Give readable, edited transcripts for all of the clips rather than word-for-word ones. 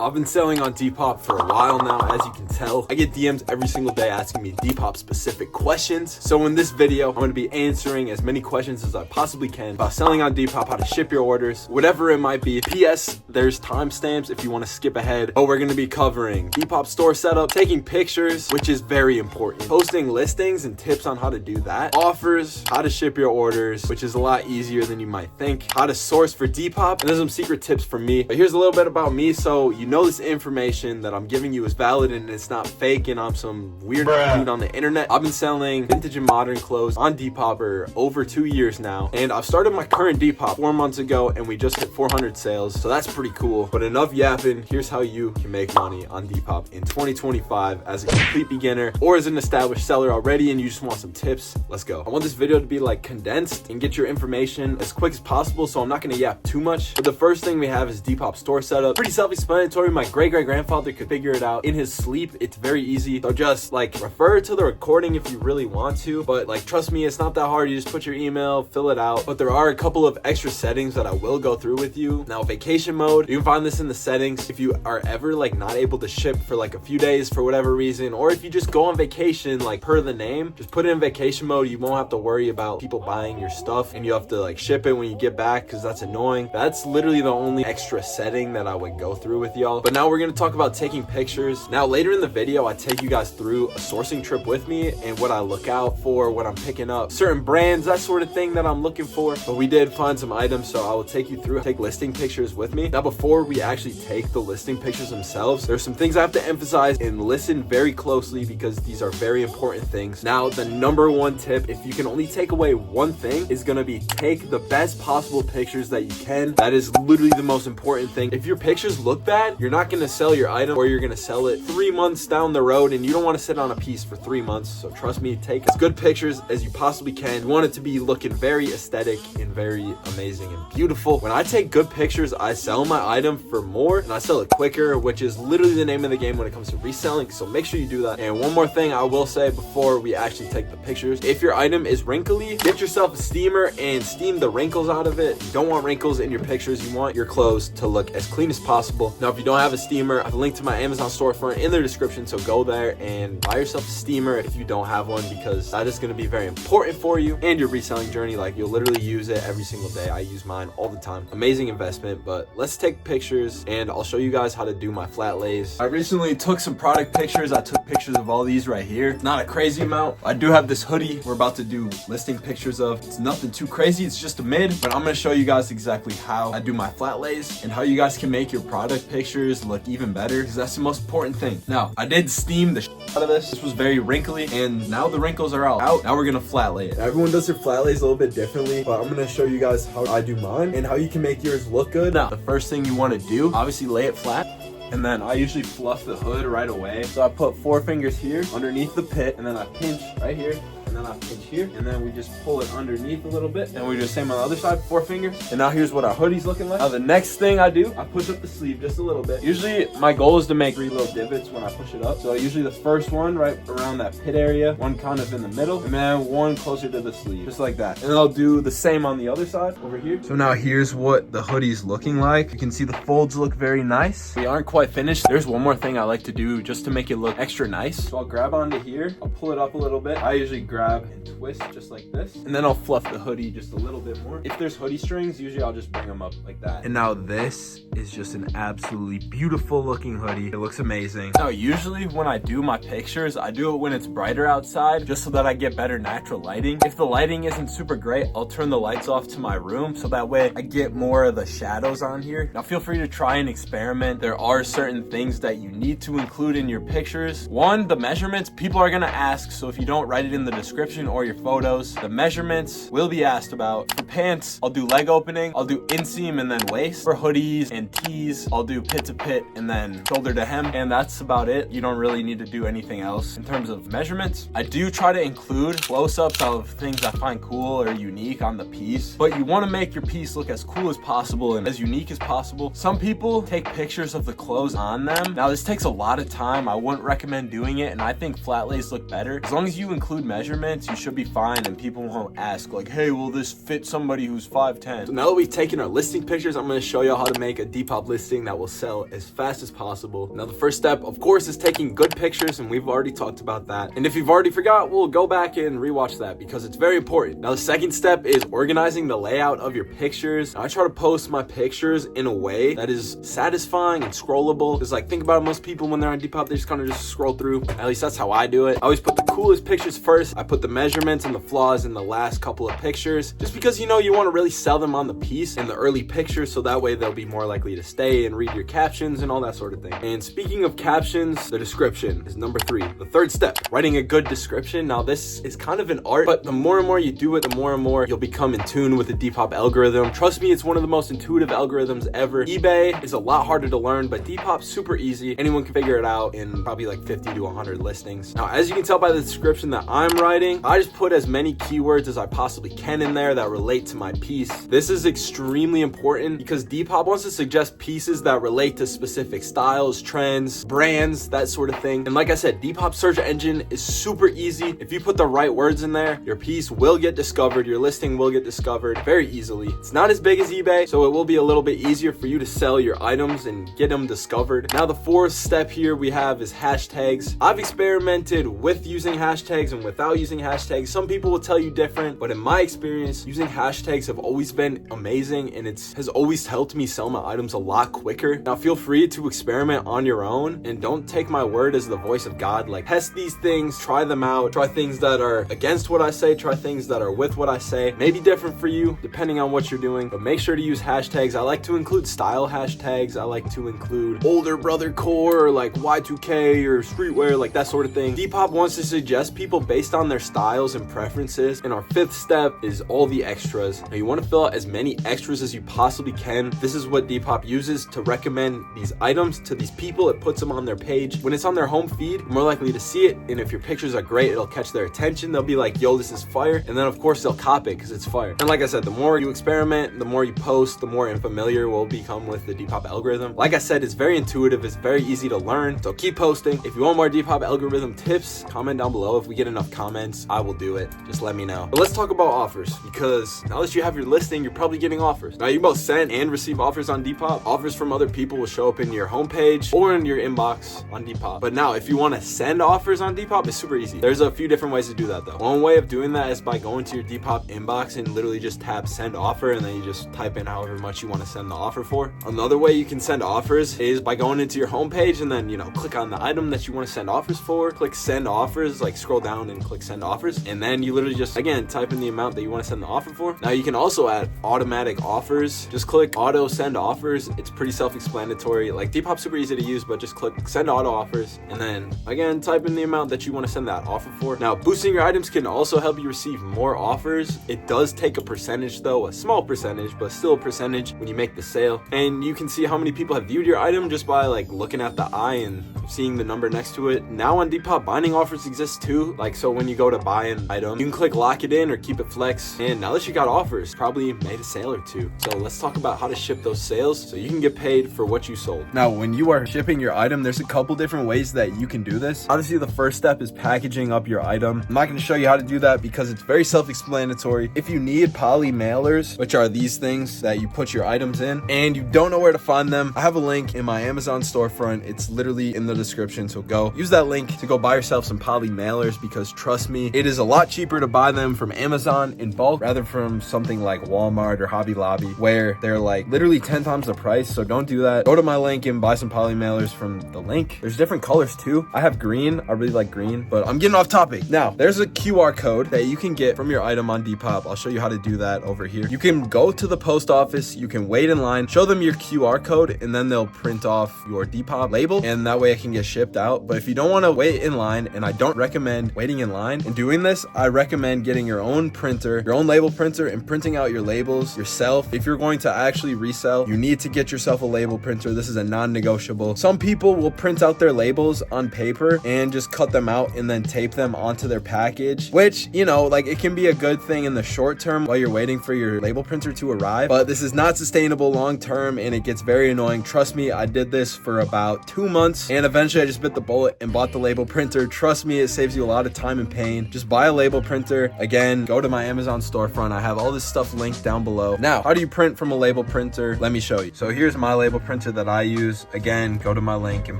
I've been selling on Depop for a while now, as you can tell. I get DMs every single day asking me Depop specific questions. So in this video, I'm gonna be answering as many questions as I possibly can about selling on Depop, how to ship your orders, whatever it might be. PS, there's timestamps if you wanna skip ahead, but we're gonna be covering Depop store setup, taking pictures, which is very important, posting listings and tips on how to do that, offers, how to ship your orders, which is a lot easier than you might think, how to source for Depop, and there's some secret tips from me. But here's a little bit about me, so you know this information that I'm giving you is valid and it's not fake and I'm some weird dude on the internet. I've been selling vintage and modern clothes on Depop for over 2 years now, and I've started my current Depop 4 months ago and we just hit 400 sales, so that's pretty cool. But enough yapping, here's how you can make money on Depop in 2025 as a complete beginner or as an established seller already and you just want some tips. Let's go. I want this video to be like condensed and get your information as quick as possible, so I'm not gonna yap too much. But the first thing we have is Depop store setup. Pretty self-explanatory. My great-great-grandfather could figure it out in his sleep. It's very easy, so just like refer to the recording if you really want to, but like trust me, it's not that hard. You just put your email, fill it out. But there are a couple of extra settings that I will go through with you. Now, vacation mode, you can find this in the settings. If you are ever like not able to ship for like a few days for whatever reason, or if you just go on vacation like per the name, just put it in vacation mode. You won't have to worry about people buying your stuff and you have to like ship it when you get back because that's annoying. That's literally the only extra setting that I would go through with y'all. But now we're going to talk about taking pictures. Now later in the video, I take you guys through a sourcing trip with me and what I look out for when I'm picking up certain brands, that sort of thing that I'm looking for. But we did find some items, so I will take you through, take listing pictures with me. Now before we actually take the listing pictures themselves, there's some things I have to emphasize and listen very closely because these are very important things. Now the number one tip, if you can only take away one thing, is going to be take the best possible pictures that you can. That is literally the most important thing. If your pictures look bad, you're not going to sell your item, or you're going to sell it 3 months down the road and you don't want to sit on a piece for 3 months. So trust me, take as good pictures as you possibly can. You want it to be looking very aesthetic and very amazing and beautiful. When I take good pictures, I sell my item for more and I sell it quicker, which is literally the name of the game when it comes to reselling. So make sure you do that. And one more thing I will say before we actually take the pictures, if your item is wrinkly, get yourself a steamer and steam the wrinkles out of it. You don't want wrinkles in your pictures. You want your clothes to look as clean as possible. Now, if you don't have a steamer, I have a link to my Amazon storefront in the description, so go there and buy yourself a steamer if you don't have one, because that is going to be very important for you and your reselling journey. Like, you'll literally use it every single day. I use mine all the time. Amazing investment. But let's take pictures and I'll show you guys how to do my flat lays. I recently took some product pictures. I took pictures of all these right here. Not a crazy amount. I do have this hoodie we're about to do listing pictures of. It's nothing too crazy. It's just a mid, but I'm going to show you guys exactly how I do my flat lays and how you guys can make your product pictures look even better, because that's the most important thing. Now, I did steam the out of this. This was very wrinkly and now the wrinkles are out. Now we're going to flat lay it. Everyone does their flat lays a little bit differently, but I'm going to show you guys how I do mine and how you can make yours look good. Now, the first thing you want to do, obviously lay it flat. And then I usually fluff the hood right away. So I put 4 fingers here underneath the pit, and then I pinch right here, and then I pinch here, and then we just pull it underneath a little bit. And we do the same on the other side, 4 fingers. And now here's what our hoodie's looking like. Now the next thing I do, I push up the sleeve just a little bit. Usually my goal is to make 3 little divots when I push it up. So usually the first one right around that pit area, one kind of in the middle, and then one closer to the sleeve, just like that. And I'll do the same on the other side over here. So now here's what the hoodie's looking like. You can see the folds look very nice. We aren't quite finished. There's one more thing I like to do just to make it look extra nice. So I'll grab onto here, I'll pull it up a little bit. I usually grab and twist just like this, and then I'll fluff the hoodie just a little bit more. If there's hoodie strings, usually I'll just bring them up like that. And now this is just an absolutely beautiful looking hoodie. It looks amazing. Now usually when I do my pictures, I do it when it's brighter outside just so that I get better natural lighting. If the lighting isn't super great, I'll turn the lights off to my room so that way I get more of the shadows on here. Now feel free to try and experiment. There are certain things that you need to include in your pictures. One, the measurements. People are gonna ask, so if you don't write it in the description or your photos, the measurements will be asked about. For pants, I'll do leg opening, I'll do inseam and then waist. For hoodies and tees, I'll do pit to pit and then shoulder to hem, and that's about it. You don't really need to do anything else in terms of measurements. I do try to include close-ups of things I find cool or unique on the piece, but you want to make your piece look as cool as possible and as unique as possible. Some people take pictures of the clothes on them. Now this takes a lot of time. I wouldn't recommend doing it, and I think flat lays look better. As long as you include measurements measurements, you should be fine, and people won't ask like, hey, will this fit somebody who's 5'10"? So now that we've taken our listing pictures, I'm gonna show you how to make a Depop listing that will sell as fast as possible. Now the first step, of course, is taking good pictures, and we've already talked about that. And if you've already forgot, we'll go back and rewatch that because it's very important. Now the second step is organizing the layout of your pictures. Now, I try to post my pictures in a way that is satisfying and scrollable. Because like, think about it, most people when they're on Depop, they just kind of just scroll through. At least that's how I do it. I always put the coolest pictures first. I put the measurements and the flaws in the last couple of pictures, just because you want to really sell them on the piece in the early pictures, so that way they'll be more likely to stay and read your captions and all that sort of thing. And speaking of captions, the description is number 3. The third step, writing a good description. Now this is kind of an art, but the more and more you do it, the more and more you'll become in tune with the Depop algorithm. Trust me, it's one of the most intuitive algorithms ever. eBay is a lot harder to learn, but Depop's super easy. Anyone can figure it out in probably like 50 to 100 listings. Now, as you can tell by the description that I'm writing, I just put as many keywords as I possibly can in there that relate to my piece. This is extremely important because Depop wants to suggest pieces that relate to specific styles, trends, brands, that sort of thing. And like I said, Depop's search engine is super easy. If you put the right words in there, your piece will get discovered, your listing will get discovered very easily. It's not as big as eBay, so it will be a little bit easier for you to sell your items and get them discovered. Now the fourth step here we have is hashtags. I've experimented with using hashtags and without using hashtags. Some people will tell you different, but in my experience, using hashtags have always been amazing, and it has always helped me sell my items a lot quicker. Now feel free to experiment on your own, and don't take my word as the voice of God. Like, test these things, try them out, try things that are against what I say, try things that are with what I say. Maybe different for you depending on what you're doing, but make sure to use hashtags. I like to include style hashtags. I like to include older brother core, or like Y2K or streetwear, like that sort of thing. Depop wants to suggest people based on their styles and preferences. And our fifth step is all the extras. Now you want to fill out as many extras as you possibly can. This is what Depop uses to recommend these items to these people. It puts them on their page. When it's on their home feed, you're more likely to see it, and if your pictures are great, it'll catch their attention. They'll be like, yo, this is fire, and then of course they'll copy it because it's fire. And like I said, the more you experiment, the more you post, the more familiar we'll become with the Depop algorithm. Like I said, it's very intuitive, it's very easy to learn, so keep posting. If you want more Depop algorithm tips, comment down below. If we get enough comments, I will do it. Just let me know. But let's talk about offers, because now that you have your listing, you're probably getting offers. Now you can both send and receive offers on Depop. Offers from other people will show up in your homepage or in your inbox on Depop. But now if you want to send offers on Depop, it's super easy. There's a few different ways to do that though. One way of doing that is by going to your Depop inbox and literally just tap send offer, and then you just type in however much you want to send the offer for. Another way you can send offers is by going into your homepage and then, click on the item that you want to send offers for, click send offers, like scroll down and click send offers, and then you literally just, again, type in the amount that you want to send the offer for. Now you can also add automatic offers. Just click auto send offers. It's pretty self-explanatory. Like, Depop's super easy to use, but just click send auto offers, and then again, type in the amount that you want to send that offer for. Now, boosting your items can also help you receive more offers. It does take a percentage though, a small percentage, but still a percentage when you make the sale. And you can see how many people have viewed your item just by like looking at the eye and seeing the number next to it. Now on Depop, binding offers exist too. Like, so when you go to buy an item, you can click lock it in or keep it flex. And now that you got offers, probably made a sale or two. So let's talk about how to ship those sales so you can get paid for what you sold. Now, when you are shipping your item, there's a couple different ways that you can do this. Obviously, the first step is packaging up your item. I'm not going to show you how to do that because it's very self-explanatory. If you need poly mailers, which are these things that you put your items in, and you don't know where to find them, I have a link in my Amazon storefront. It's literally in the description, so go use that link to go buy yourself some poly mailers, because trust me, it is a lot cheaper to buy them from Amazon in bulk rather from something like Walmart or Hobby Lobby, where they're like literally 10 times the price. So don't do that. Go to my link and buy some poly mailers from the link. There's different colors too. I have green. I really like green, but I'm getting off topic. Now, there's a QR code that you can get from your item on Depop. I'll show you how to do that over here. You can go to the post office, you can wait in line, show them your QR code, and then they'll print off your Depop label, and that way it can get shipped out. But if you don't want to wait in line, and I don't recommend waiting in line and doing this, I recommend getting your own printer, your own label printer, and printing out your labels yourself. If you're going to actually resell, you need to get yourself a label printer. This is a non-negotiable. Some people will print out their labels on paper and just cut them out and then tape them onto their package, which, like, it can be a good thing in the short term while you're waiting for your label printer to arrive, but this is not sustainable long term, and it gets very annoying. Trust me, I did this for about 2 months, and eventually I just bit the bullet and bought the label printer. Trust me, it saves you a lot of time and pain. explain. Just buy a label printer. Again, go to my Amazon storefront. I have all this stuff linked down below. Now, how do you print from a label printer? Let me show you. So here's my label printer that I use. Again, go to my link and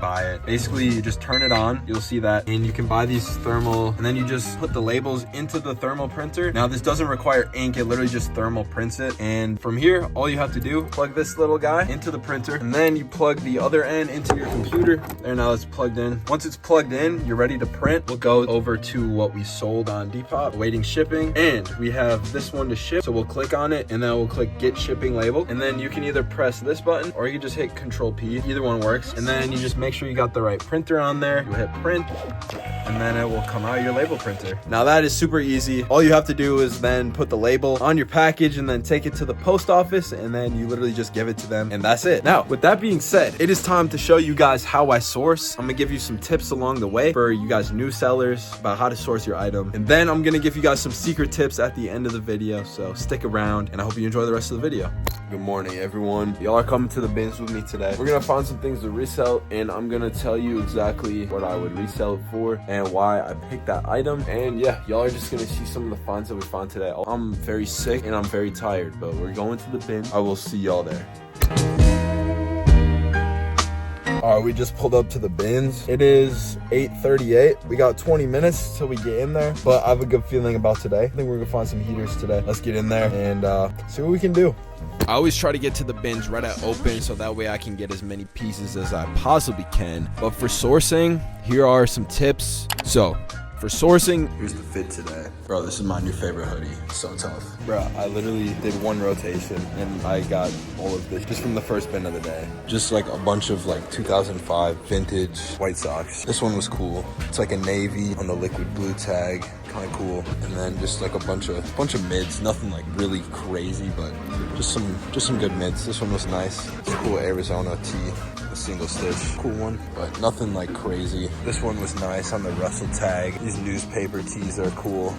buy it. Basically, you just turn it on. You'll see that. And you can buy these thermal, and then you just put the labels into the thermal printer. Now, this doesn't require ink. It literally just thermal prints it. And from here, all you have to do, plug this little guy into the printer, and then you plug the other end into your computer. There, now it's plugged in. Once it's plugged in, you're ready to print. We'll go over to what we sold on Depop, awaiting shipping, and we have this one to ship. So we'll click on it, and then we'll click get shipping label, and then you can either press this button or you can just hit Control P. Either one works. And then you just make sure you got the right printer on there. You hit print, and then it will come out your label printer. Now that is super easy. All you have to do is then put the label on your package and then take it to the post office, and then you literally just give it to them, and that's it. Now, with that being said, it is time to show you guys how I source. I'm gonna give you some tips along the way for you guys new sellers about how to source your item, and then I'm gonna give you guys some secret tips at the end of the video, so stick around, and I hope you enjoy the rest of the video. Good morning, everyone. Y'all are coming to the bins with me today. We're gonna find some things to resell, and I'm gonna tell you exactly what I would resell it for and why I picked that item. And yeah, y'all are just gonna see some of the finds that we found today. I'm very sick and I'm very tired, but we're going to the bin. I will see y'all there. All right, we just pulled up to the bins. It is 8:38. We got 20 minutes till we get in there, but I have a good feeling about today. I think we're gonna find some heaters today. Let's get in there and see what we can do. I always try to get to the bins right at open so that way I can get as many pieces as I possibly can. But for sourcing, here are some tips. So, for sourcing, here's the fit today. Bro, this is my new favorite hoodie. So tough. Bro, I literally did one rotation and I got all of this just from the first bin of the day. Just like a bunch of like 2005 vintage white socks. This one was cool. It's like a navy on the liquid blue tag. Kind of cool. And then just like a bunch of mids. Nothing like really crazy, but just some good mids. This one was nice. It's a cool Arizona tee. A single stitch, cool one, but nothing like crazy. This one was nice on the Russell tag. These newspaper tees are cool.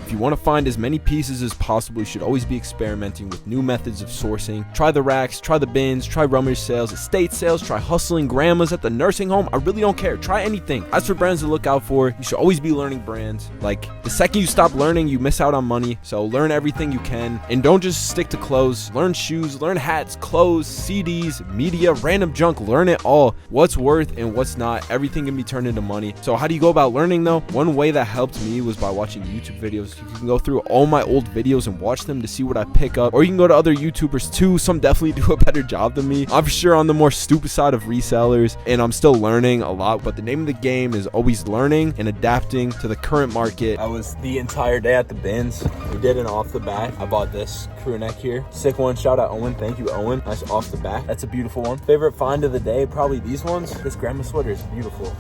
If you want to find as many pieces as possible, you should always be experimenting with new methods of sourcing. Try the racks, try the bins, try rummage sales, estate sales, try hustling grandmas at the nursing home. I really don't care. Try anything. As for brands to look out for, you should always be learning brands. Like, the second you stop learning, you miss out on money. So learn everything you can, and don't just stick to clothes. Learn shoes, learn hats, clothes, CDs, media, random junk. Learn it all. What's worth and what's not. Everything can be turned into money. So how do you go about learning though? One way that helped me was by watching YouTube videos. You can go through all my old videos and watch them to see what I pick up, or you can go to other YouTubers too. Some definitely do a better job than me. I'm sure on the more stupid side of resellers, and I'm still learning a lot, but the name of the game is always learning and adapting to the current market. I was the entire day at the bins. We did an off the back. I bought this crew neck here. Sick one. Shout out Owen. Thank you, Owen. Nice off the back. That's a beautiful one. Favorite find of the day, probably these ones. This grandma sweater is beautiful.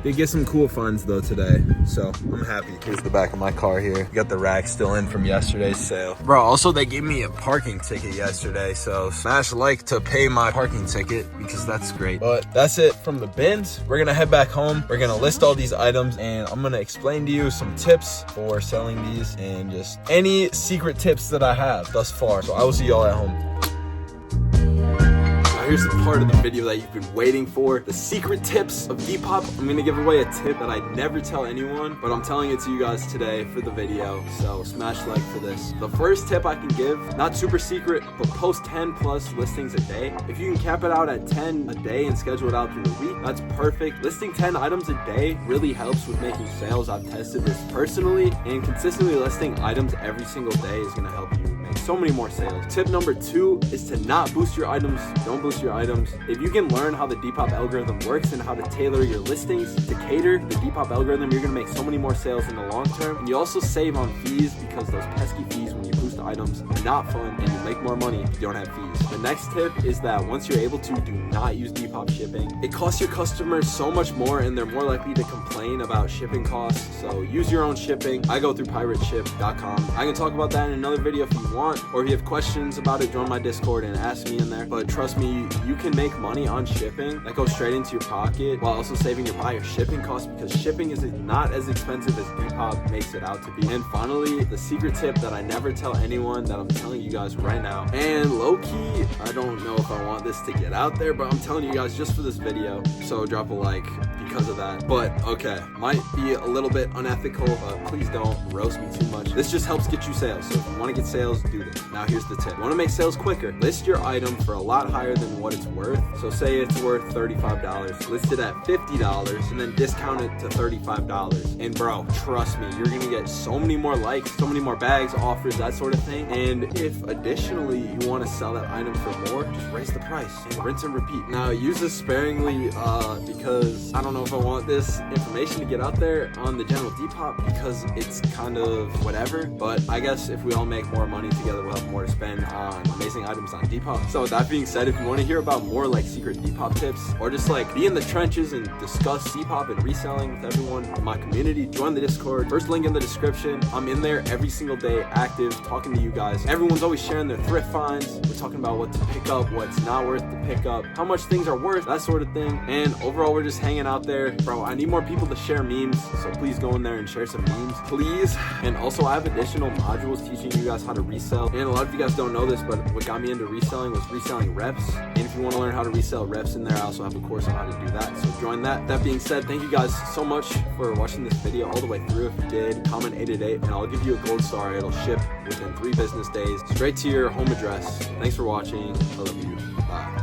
Did get some cool finds though today, so I'm happy. Here's the back of my car here. Got the rack still in from yesterday's sale. Bro, also they gave me a parking ticket yesterday, so smash like to pay my parking ticket because that's great. But that's it from the bins. We're gonna head back home. We're gonna list all these items and I'm gonna explain to you some tips for selling these and just any secret tips that I have thus far. So I will see y'all at home. Here's the part of the video that you've been waiting for, the secret tips of Depop. I'm gonna give away a tip that I never tell anyone, but I'm telling it to you guys today for the video, so smash like for this. The first tip I can give, not super secret, but post 10 plus listings a day. If you can cap it out at 10 a day and schedule it out through the week, that's perfect. Listing 10 items a day really helps with making sales. I've tested this personally, and consistently listing items every single day is gonna help you make so many more sales. Tip number 2 is to not boost your items. Don't boost your items. If you can learn how the Depop algorithm works and how to tailor your listings to cater the Depop algorithm, you're gonna make so many more sales in the long term. And you also save on fees because those pesky fees when you boost items are not fun, and you make more money if you don't have fees. The next tip is that once you're able to, do not use Depop shipping. It costs your customers so much more and they're more likely to complain about shipping costs. So use your own shipping. I go through pirateship.com. I can talk about that in another video if you want, or if you have questions about it, join my Discord and ask me in there. But trust me, you can make money on shipping that goes straight into your pocket while also saving your buyer shipping costs, because shipping is not as expensive as Depop makes it out to be. And finally, the secret tip that I never tell anyone that I'm telling you guys right now, and low-key, I don't know if I want this to get out there, but I'm telling you guys just for this video, so drop a like because of that. But okay, might be a little bit unethical, but please don't roast me too much. This just helps get you sales. So if you want to get sales, do this. Now here's the tip. You want to make sales quicker, list your item for a lot higher than what it's worth. So say it's worth $35, list it at $50 and then discount it to $35. And bro, trust me, you're gonna get so many more likes, so many more bags, offers, that sort of thing. And if additionally you want to sell that item for more, just raise the price and rinse and repeat. Now use this sparingly because I don't know if I want this information to get out there on the general Depop because it's kind of whatever, but I guess if we all make more money together, we'll have more to spend on amazing items on Depop. So with that being said, if you want to hear about more like secret Depop tips or just like be in the trenches and discuss Depop and reselling with everyone in my community, join the Discord. First link in the description. I'm in there every single day, active, talking to you guys. Everyone's always sharing their thrift finds. We're talking about what to pick up, what's not worth to pick up, how much things are worth, that sort of thing. And overall, we're just hanging out there. Bro, I need more people to share memes, so please go in there and share some memes, please. And also, I have additional modules teaching you guys how to resell. And a lot of you guys don't know this, but what got me into reselling was reselling reps. And if you want to learn how to resell reps in there, I also have a course on how to do that, so join that. That being said, thank you guys so much for watching this video all the way through. If you did, comment 888 and I'll give you a gold star. It'll ship within 3 business days straight to your home address. Thanks for watching. I love you. Bye.